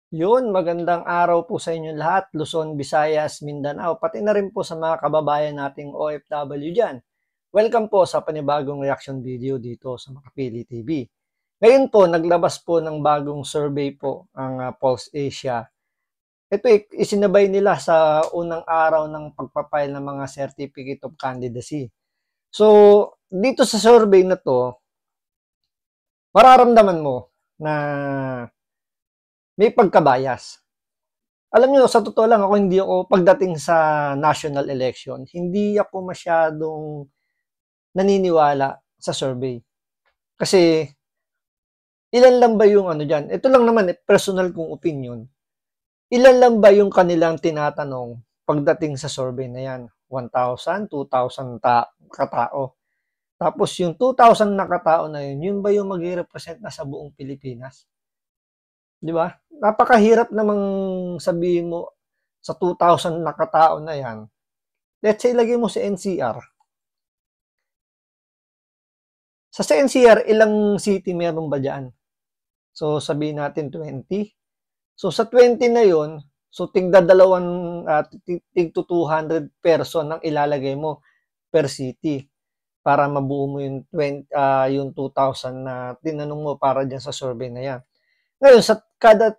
Yun, magandang araw po sa inyo lahat, Luzon, Visayas, Mindanao, pati na rin po sa mga kababayan nating OFW dyan. Welcome po sa panibagong reaction video dito sa Makapili TV. Ngayon po, naglabas po ng bagong survey po ang Pulse Asia. Ito isinabay nila sa unang araw ng pagpapile ng mga Certificate of Candidacy. So, dito sa survey na to, mararamdaman mo na may pagkabayas. Alam niyo, sa totoo lang, hindi ako, pagdating sa national election, hindi ako masyadong naniniwala sa survey. Kasi, ilan lang ba yung ano dyan? Ito lang naman, personal kong opinion. Ilan lang ba yung kanilang tinatanong pagdating sa survey na yan? 1,000, 2,000 katao. Tapos yung 2,000 na katao na yun ba yung mag-represent na sa buong Pilipinas? Di ba? Napakahirap namang sabihin mo sa 2,000 na katao na yan. Let's say, lagay mo si NCR. Sa NCR, ilang city meron ba dyan? So, sabihin natin 20. So, sa 20 na yon, so tigda tig to 200 person ang ilalagay mo per city para mabuo mo yung, yung 2,000 na tinanong mo para dyan sa survey na yan. Ngayon, sa kada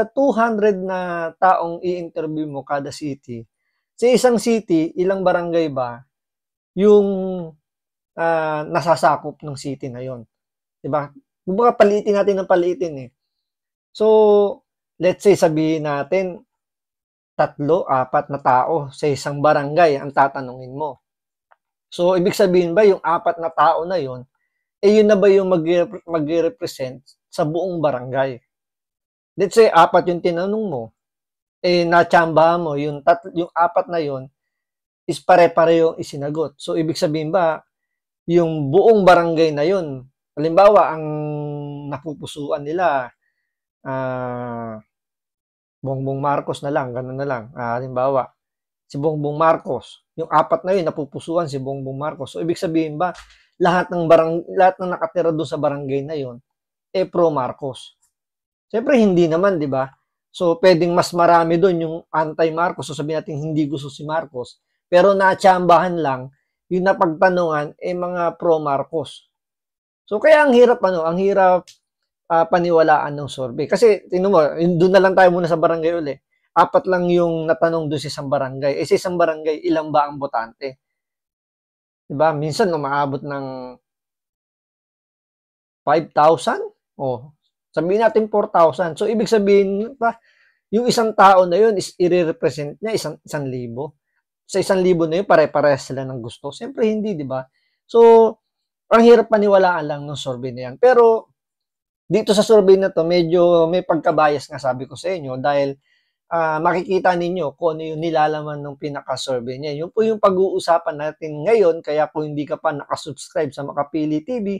200 na taong i-interview mo kada city, sa isang city, ilang barangay ba yung nasasakop ng city na yon, 'di ba? Kumbaga paliitin natin ng paliitin eh. So, let's say sabihin natin 3, 4 na tao sa isang barangay ang tatanungin mo. So, ibig sabihin ba yung 4 na tao na yon, yun na ba yung mag-represent sa buong barangay? Let's say 4 yung tinanong mo, natsambahan mo yung 4 na yon is pare-pareho isinagot. So, ibig sabihin ba yung buong barangay na yun, halimbawa, ang napupusuan nila, Bongbong Marcos na lang, ganun na lang. Halimbawa, si Bongbong Marcos, yung 4 na yun, napupusuan si Bongbong Marcos. So, ibig sabihin ba, lahat ng nakatira doon sa barangay na yun, pro Marcos. Siyempre, hindi naman, di ba? So, pwedeng mas marami doon yung anti-Marcos. So, sabihin natin hindi gusto si Marcos. Pero natsambahan lang yung napagtanungan mga pro-Marcos. So, kaya ang hirap paniwalaan ng survey. Kasi, tingnan mo, doon na lang tayo muna sa barangay uli. 4 lang yung natanong doon sa isang barangay. Sa isang barangay, ilang ba ang botante? Diba? Minsan, umaabot ng 5,000? Sabihin natin 4,000. So, ibig sabihin, yung isang tao na yun is i-represent niya 1,000. Sa 1,000 na yun, pare-parehas sila ng gusto. Siyempre, hindi, di ba? So, ang hirap paniwalaan lang ng survey na yan. Pero, dito sa survey na to, medyo may pagkabias nga sabi ko sa inyo dahil makikita ninyo kung ano yung nilalaman ng pinaka-survey niya. Yun po yung pag-uusapan natin ngayon. Kaya kung hindi ka pa nakasubscribe sa Makapili TV,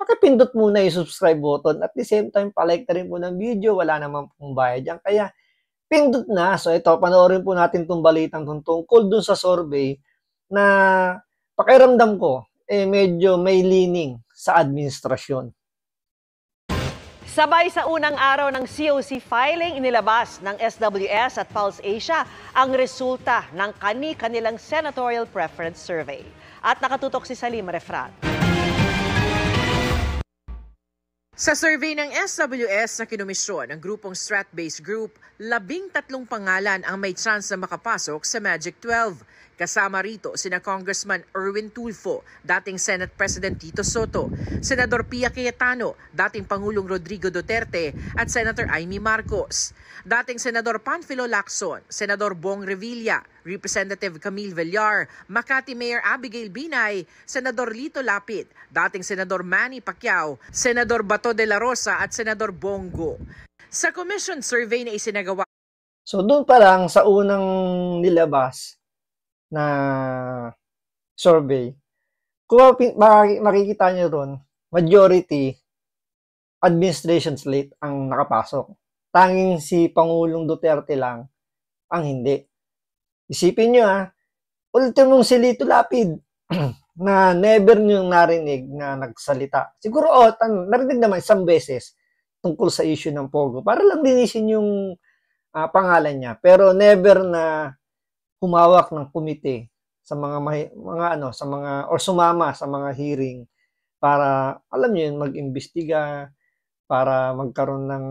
pakipindot muna yung subscribe button. At the same time, palike na rin po ng video. Wala naman pong bayad yan. Kaya, pindot na. So ito, panoorin po natin itong balitang tungkol dun sa survey na pakiramdam ko, medyo may leaning sa administrasyon. Sabay sa unang araw ng COC filing, inilabas ng SWS at Pulse Asia ang resulta ng kanilang senatorial preference survey. At nakatutok si Salim Refrat. Sa survey ng SWS na kinomisyon ng grupong Strat-based Group, 13 pangalan ang may chance na makapasok sa Magic 12. Kasama rito sina Congressman Erwin Tulfo, dating Senate President Tito Soto, Senador Pia Cayetano, dating Pangulong Rodrigo Duterte at Senator Amy Marcos. Dating Senador Panfilo Lacson, Senador Bong Revilla, Representative Camille Villar, Makati Mayor Abigail Binay, Senador Lito Lapid, dating Senador Manny Pacquiao, Senador Bato de la Rosa at Senador Bongo. Sa commission survey na isinagawa. So doon pa lang sa unang nilabas na survey, kung makikita nyo ron, majority administration slate ang nakapasok. Tanging si Pangulong Duterte lang ang hindi. Isipin nyo ultimong si Lito Lapid na never nyo narinig na nagsalita. Siguro, narinig naman isang beses tungkol sa issue ng Pogo para lang linisin yung pangalan niya. Pero never na humawak ng komite sa sa mga or sumama sa mga hearing para alam niyo yun mag-imbestiga para magkaroon ng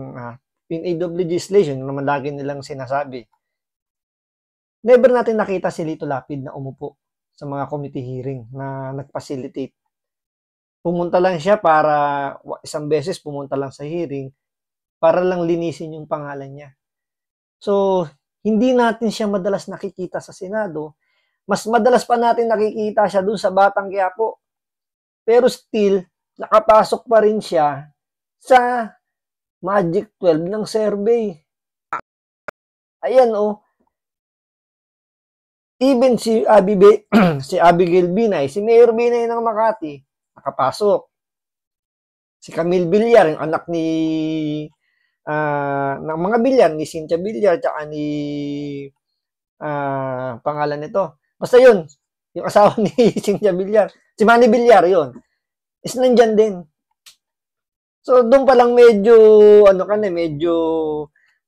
PNAW legislation naman lagi nilang sinasabi. Never natin nakita si Lito Lapid na umupo sa mga committee hearing na nag-facilitate. Pumunta lang siya para isang beses pumunta lang sa hearing para lang linisin yung pangalan niya. So, hindi natin siya madalas nakikita sa Senado. Mas madalas pa natin nakikita siya dun sa Batang Quiapo. Pero still, nakapasok pa rin siya sa Magic 12 ng survey. Ayan even si si Abigail Binay, si Mayor Binay ng Makati, nakapasok. Si Camille Villar, yung anak ni ng mga Villar, ni Cynthia Villar, tsaka ni pangalan nito. Basta yun, yung asawa ni Cynthia Villar. Si Manny Villar, yun. Is nandyan din. So, doon pa lang medyo, medyo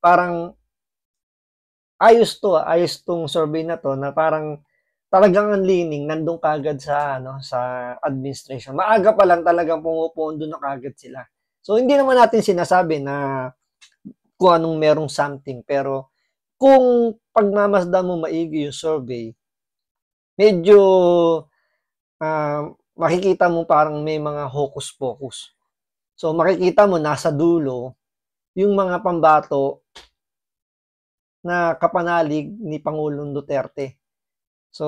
parang ayos tong survey na to na parang talagang ang leaning nandun kagad sa sa administration. Maaga pa lang talagang pumupondo na kagad sila. So hindi naman natin sinasabi na kung anong merong something, pero kung pagmamasdan mo maigi yung survey, medyo makikita mo parang may mga hocus-pocus. So makikita mo nasa dulo yung mga pambato na kapanalig ni Pangulong Duterte. So,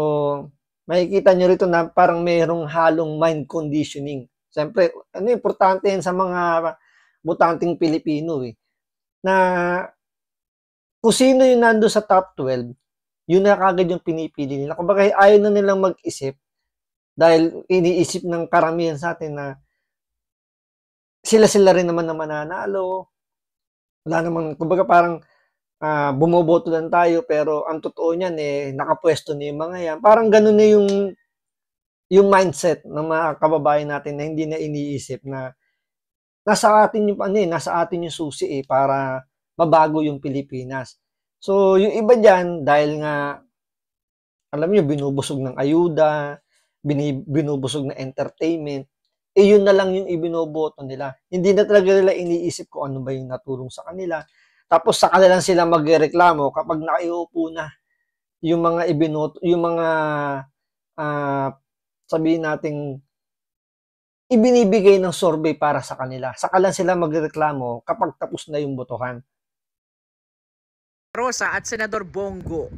makikita nyo rito na parang mayroong halong mind conditioning. Siyempre, importante yan sa mga botanteng Pilipino na kung sino yung nando sa top 12, yun na kagad yung pinipili nila. Kumbaga, ayaw na nilang mag-isip dahil iniisip ng karamihan sa atin na sila-sila rin naman na mananalo. Wala namang, kumbaga parang bumoboto lang tayo pero ang totoo niyan nakapwesto na yung mga yan. Parang ganun na yung mindset ng mga kababayan natin na hindi na iniisip na nasa atin yung susi para mabago yung Pilipinas. So, yung iba diyan dahil nga alam niyo binubusog ng ayuda, binubusog ng entertainment, yun na lang yung ibinoboto nila. Hindi na talaga nila iniisip kung ano ba yung natulong sa kanila. Tapos saka na lang sila magreklamo kapag nakaiupo na yung mga ibinoto, yung mga sabihin nating ibinibigay ng survey para sa kanila. Saka lang sila magreklamo kapag tapos na yung botohan. Rosa at Senador Bongo.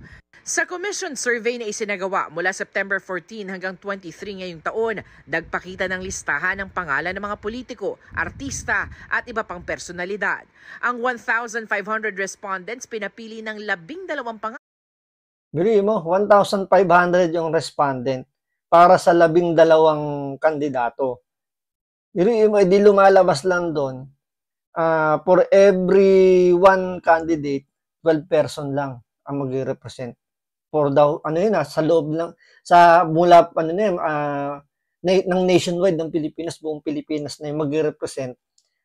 Sa commission survey na isinagawa mula September 14 hanggang 23 ngayong taon, nagpakita ng listahan ng pangalan ng mga politiko, artista at iba pang personalidad. Ang 1,500 respondents pinapili ng 12 pangalan. Bili mo, 1,500 yung respondent para sa 12 kandidato. Bili mo, di lumalabas lang doon. For every one candidate, 12 person lang ang mag-represent. For daw sa loob lang sa mula ng nationwide ng Pilipinas, buong Pilipinas na yung magre-represent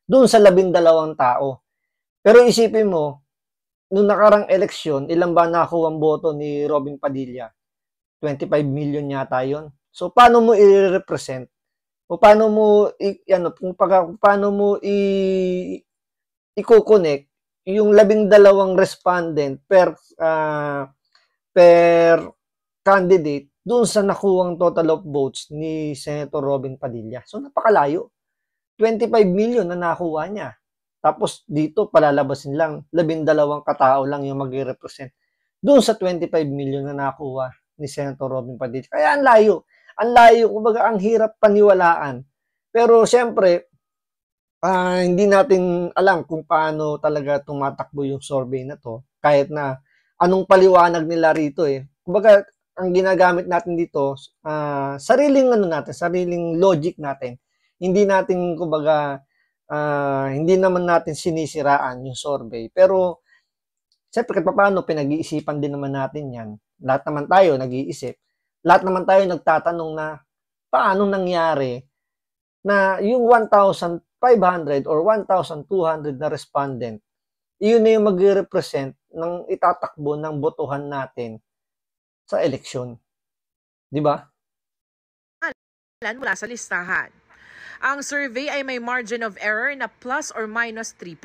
doon sa 12 tao. Pero isipin mo, nung nakarang eleksyon, ilan ba nakuha ang boto ni Robin Padilla? 25 million yata yon. So paano mo i-represent? O paano mo paano mo i-connect yung 12 respondent per candidate doon sa nakuwang total of votes ni Senator Robin Padilla. So napakalayo. 25 million na nakuha niya. Tapos dito palalabasin lang 12 katao lang yung magre-represent doon sa 25 million na nakuha ni Senator Robin Padilla. Kaya ang layo. Ang layo, kumbaga ang hirap paniwalaan. Pero siyempre, hindi natin alam kung paano talaga tumatakbo yung survey na to. Kahit na anong paliwanag nila rito Kumbaga, ang ginagamit natin dito, sariling logic natin. Hindi natin, kumbaga, hindi naman natin sinisiraan yung survey. Pero, siyempre, paano pinag-iisipan din naman natin yan. Lahat naman tayo nag-iisip. Lahat naman tayo nagtatanong na paano nangyari na yung 1,500 1,500 or 1,200 na respondent, iyon na yung magre-represent ng itatakbo ng botohan natin sa eleksyon. Di ba? Mula sa listahan. Ang survey ay may margin of error na plus or minus 3%.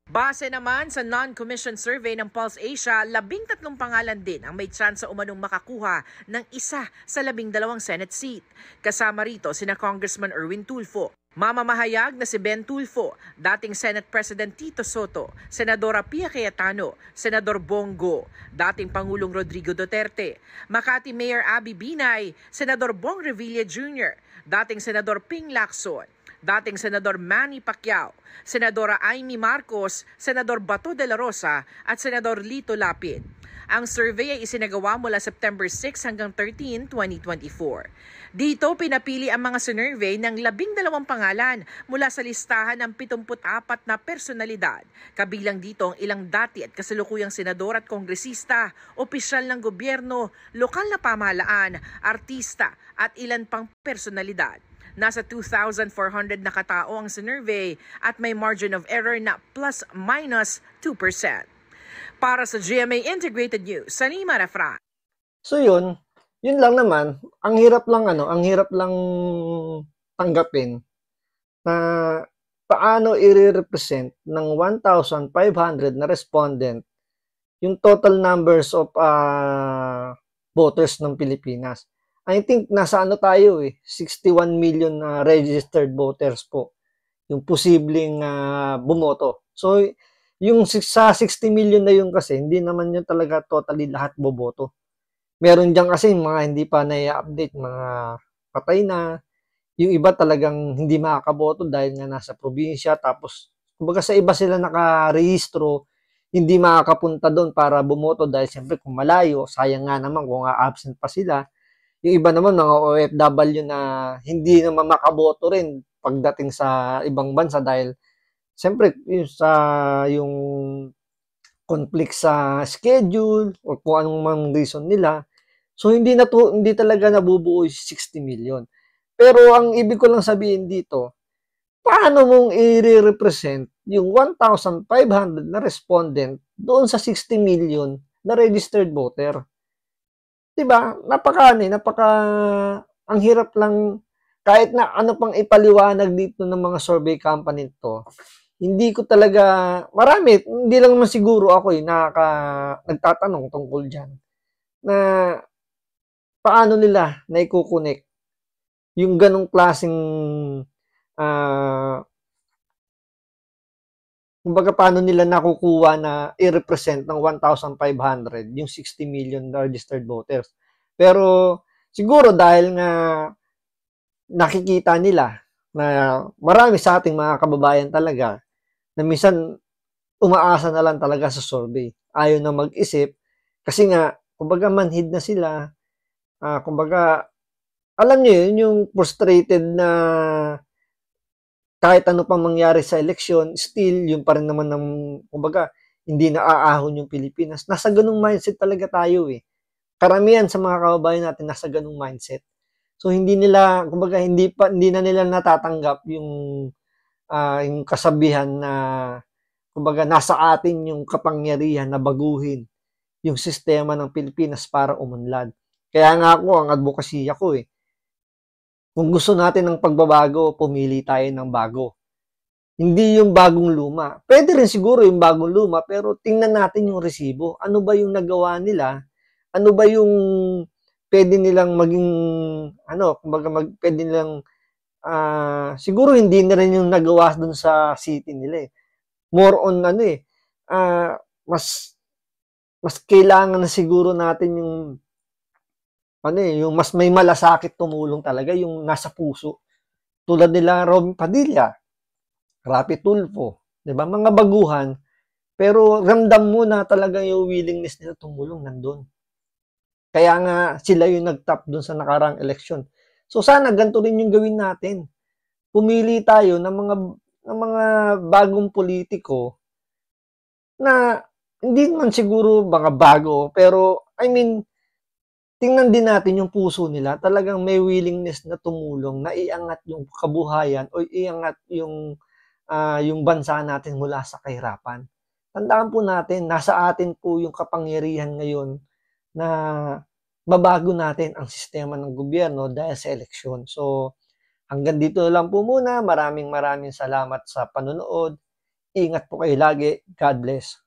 Base naman sa non-commissioned survey ng Pulse Asia, 13 pangalan din ang may tsansa umanong makakuha ng isa sa 12 Senate seat. Kasama rito sina Congressman Erwin Tulfo, mamamahayag na si Ben Tulfo, dating Senate President Tito Soto, Senadora Pia Cayetano, Senador Bongo, dating Pangulong Rodrigo Duterte, Makati Mayor Abby Binay, Senador Bong Revilla Jr., dating Senador Ping Lacson, dating Senador Manny Pacquiao, Senadora Amy Marcos, Senador Bato de la Rosa at Senador Lito Lapid. Ang survey ay isinagawa mula September 6 hanggang 13, 2024. Dito pinapili ang mga sinurvey ng 12 pangalan mula sa listahan ng 74 na personalidad. Kabilang dito ang ilang dati at kasalukuyang senador at kongresista, opisyal ng gobyerno, lokal na pamahalaan, artista at ilan pang personalidad. Nasa 2,400 na katao ang sinurvey at may margin of error na plus minus 2%. Para sa GMA Integrated News, Salima Refra. So yun lang naman, ang hirap lang tanggapin na paano i-represent ng 1,500 na respondent yung total numbers of voters ng Pilipinas. I think nasa tayo 61 million registered voters po yung posibleng bumoto. So yung sa 60 million na yun kasi hindi naman yun talaga totally lahat boboto. Meron diyan kasi mga hindi pa na-update, mga patay na. Yung iba talagang hindi makakaboto dahil nga nasa probinsya, tapos kumbaga sa iba sila nakarehistro, hindi makakapunta doon para bumoto dahil siyempre kung malayo, sayang nga naman kung absent pa sila. Yung iba naman mga OFW na hindi naman makaboto rin pagdating sa ibang bansa dahil siyempre yung conflict sa schedule o kung anong mang reason nila. So hindi talaga nabubuo yung 60 million. Pero ang ibig ko lang sabihin dito, paano mong i-represent yung 1,500 na respondent doon sa 60 million na registered voter? Diba? Ang hirap lang, kahit na ano pang ipaliwanag dito ng mga survey company to, hindi ko talaga, hindi lang naman siguro ako nagtatanong tungkol dyan, na paano nila na i-connect yung ganong klaseng, kumbaga paano nila nakukuha na i-represent ng 1,500 yung 60 million registered voters. Pero siguro dahil nga nakikita nila na marami sa ating mga kababayan talaga na minsan umaasa na lang talaga sa survey. Ayaw na mag-isip kasi nga, kumbaga manhid na sila. Kumbaga, alam niyo yun, yung frustrated na kahit ano pang mangyari sa eleksyon, still, yun pa rin naman ng, kumbaga, hindi na aahon yung Pilipinas. Nasa ganung mindset talaga tayo Karamihan sa mga kababayan natin nasa ganung mindset. So, hindi kumbaga, hindi na nila natatanggap yung kasabihan na, kumbaga, nasa atin yung kapangyarihan na baguhin yung sistema ng Pilipinas para umunlad. Kaya nga ako, ang advokasya ko kung gusto natin ng pagbabago, pumili tayo ng bago. Hindi yung bagong luma. Pwede rin siguro yung bagong luma, pero tingnan natin yung resibo. Ano ba yung nagawa nila? Ano ba yung pwede nilang maging, kumbaga pwede nilang, siguro hindi na rin yung nagawa dun sa city nila More on mas kailangan na siguro natin yung yung mas may malasakit tumulong talaga, yung nasa puso. Tulad nila Robin Padilla, Rapi Tulfo, 'di ba? Mga baguhan, pero ramdam mo na talaga yung willingness nila tumulong nandun. Kaya nga sila yung nag-top dun sa nakarang eleksyon. So sana ganito rin yung gawin natin. Pumili tayo ng mga bagong politiko na hindi man siguro mga bago, pero I mean tingnan din natin yung puso nila, talagang may willingness na tumulong, na iangat yung kabuhayan o iangat yung bansa natin mula sa kahirapan. Tandaan po natin, nasa atin po yung kapangyarihan ngayon na mabago natin ang sistema ng gobyerno dahil sa eleksyon. So, hanggang dito na lang po muna. Maraming salamat sa panonood. Ingat po kayo lagi. God bless.